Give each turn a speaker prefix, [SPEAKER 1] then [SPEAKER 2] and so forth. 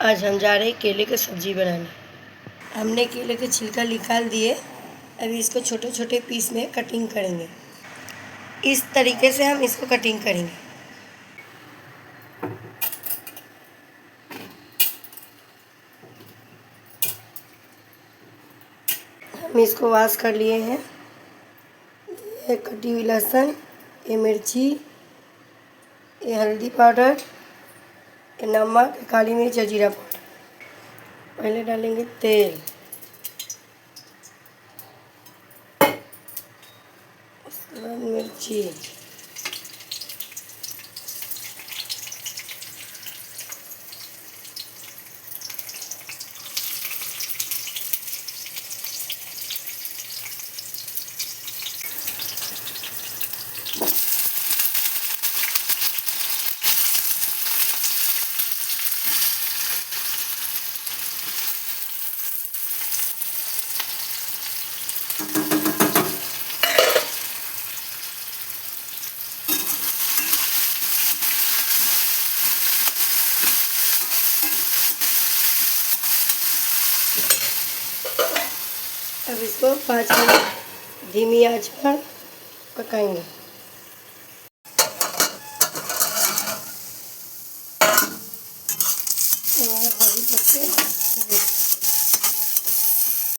[SPEAKER 1] आज हम जा रहे हैं केले की सब्ज़ी बनाने। हमने केले के छिलका निकाल दिए। अभी इसको छोटे छोटे पीस में कटिंग करेंगे। इस तरीके से हम इसको कटिंग करेंगे। हम इसको वॉश कर लिए हैं। ये कटी हुई लहसुन, ये मिर्ची, ये हल्दी पाउडर, ये नमक, काली मिर्च और जीरा पाउडर। पहले डालेंगे तेल, उसके बाद मिर्ची, अब इसको 5 मिनट धीमी आंच पर पकाएंगे।